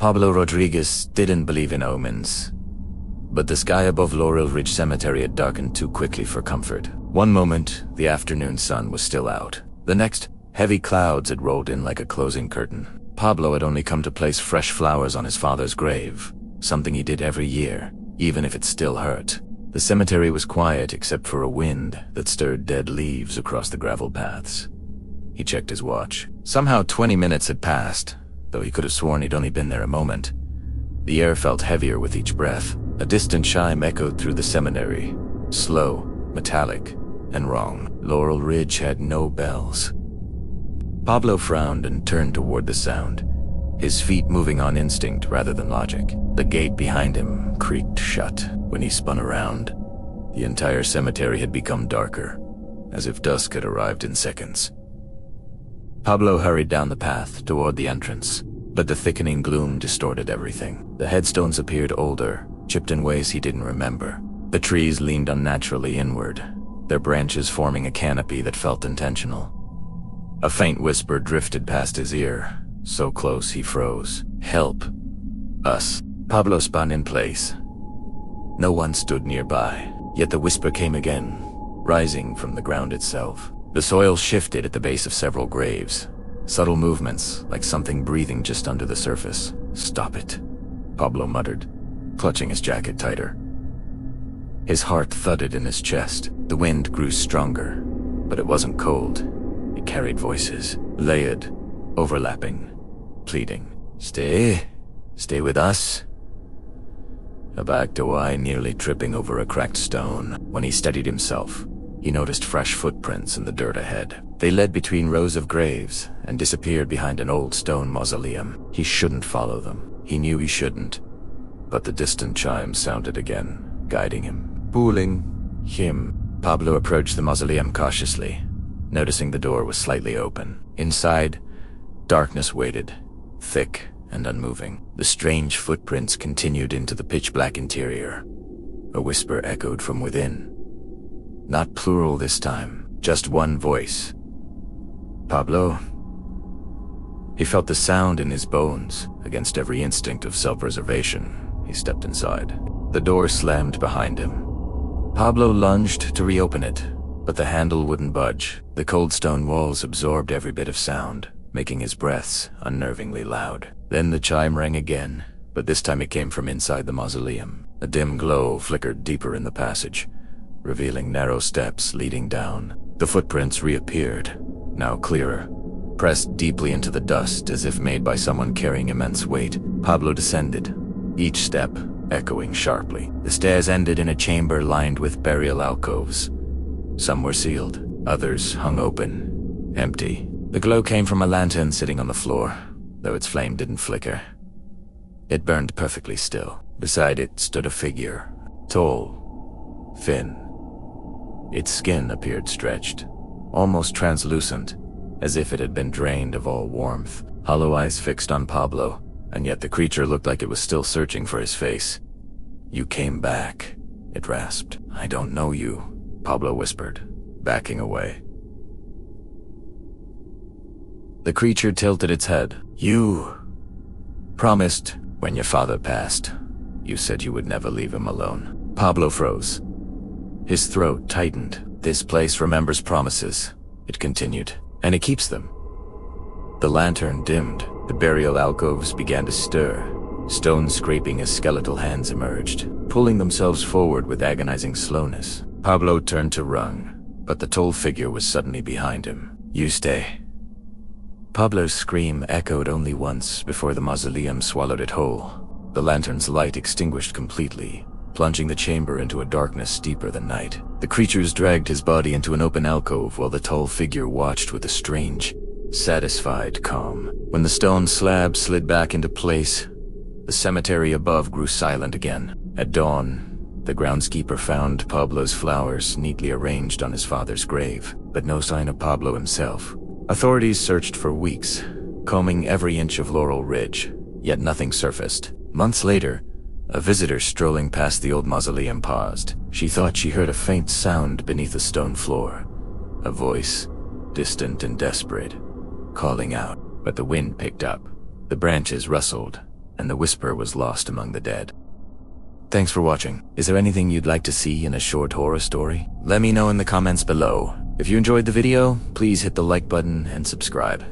Pablo Rodriguez didn't believe in omens, but the sky above Laurel Ridge Cemetery had darkened too quickly for comfort. One moment, the afternoon sun was still out. The next, heavy clouds had rolled in like a closing curtain. Pablo had only come to place fresh flowers on his father's grave, something he did every year, even if it still hurt. The cemetery was quiet except for a wind that stirred dead leaves across the gravel paths. He checked his watch. Somehow 20 minutes had passed, though he could have sworn he'd only been there a moment. The air felt heavier with each breath. A distant chime echoed through the seminary, slow, metallic, and wrong. Laurel Ridge had no bells. Pablo frowned and turned toward the sound, his feet moving on instinct rather than logic. The gate behind him creaked shut. When he spun around, the entire cemetery had become darker, as if dusk had arrived in seconds. Pablo hurried down the path toward the entrance, but the thickening gloom distorted everything. The headstones appeared older, chipped in ways he didn't remember. The trees leaned unnaturally inward, their branches forming a canopy that felt intentional. A faint whisper drifted past his ear, so close he froze. "Help. Us." Pablo spun in place. No one stood nearby, yet the whisper came again, rising from the ground itself. The soil shifted at the base of several graves, subtle movements like something breathing just under the surface. "Stop it," Pablo muttered, clutching his jacket tighter. His heart thudded in his chest. The wind grew stronger, but it wasn't cold. It carried voices, layered, overlapping, pleading. Stay with us." A backed away, nearly tripping over a cracked stone. When he steadied himself, he noticed fresh footprints in the dirt ahead. They led between rows of graves and disappeared behind an old stone mausoleum. He shouldn't follow them. He knew he shouldn't. But the distant chime sounded again, guiding him, pulling him. Pablo approached the mausoleum cautiously, noticing the door was slightly open. Inside, darkness waited, thick and unmoving. The strange footprints continued into the pitch-black interior. A whisper echoed from within. Not plural this time, just one voice. "Pablo?" He felt the sound in his bones. Against every instinct of self-preservation, he stepped inside. The door slammed behind him. Pablo lunged to reopen it, but the handle wouldn't budge. The cold stone walls absorbed every bit of sound, making his breaths unnervingly loud. Then the chime rang again, but this time it came from inside the mausoleum. A dim glow flickered deeper in the passage, revealing narrow steps leading down. The footprints reappeared, now clearer, pressed deeply into the dust as if made by someone carrying immense weight. Pablo descended, each step echoing sharply. The stairs ended in a chamber lined with burial alcoves. Some were sealed, others hung open, empty. The glow came from a lantern sitting on the floor, though its flame didn't flicker. It burned perfectly still. Beside it stood a figure, tall, thin. Its skin appeared stretched, almost translucent, as if it had been drained of all warmth. Hollow eyes fixed on Pablo, and yet the creature looked like it was still searching for his face. "You came back," it rasped. "I don't know you," Pablo whispered, backing away. The creature tilted its head. "You promised when your father passed. You said you would never leave him alone." Pablo froze. His throat tightened. "This place remembers promises," it continued, "and it keeps them." The lantern dimmed. The burial alcoves began to stir, stones scraping as skeletal hands emerged, pulling themselves forward with agonizing slowness. Pablo turned to run, but the tall figure was suddenly behind him. "You stay." Pablo's scream echoed only once before the mausoleum swallowed it whole. The lantern's light extinguished completely, plunging the chamber into a darkness deeper than night. The creatures dragged his body into an open alcove while the tall figure watched with a strange, satisfied calm. When the stone slab slid back into place, the cemetery above grew silent again. At dawn, the groundskeeper found Pablo's flowers neatly arranged on his father's grave, but no sign of Pablo himself. Authorities searched for weeks, combing every inch of Laurel Ridge, yet nothing surfaced. Months later, a visitor strolling past the old mausoleum paused. She thought she heard a faint sound beneath the stone floor. A voice, distant and desperate, calling out. But the wind picked up. The branches rustled, and the whisper was lost among the dead. Thanks for watching. Is there anything you'd like to see in a short horror story? Let me know in the comments below. If you enjoyed the video, please hit the like button and subscribe.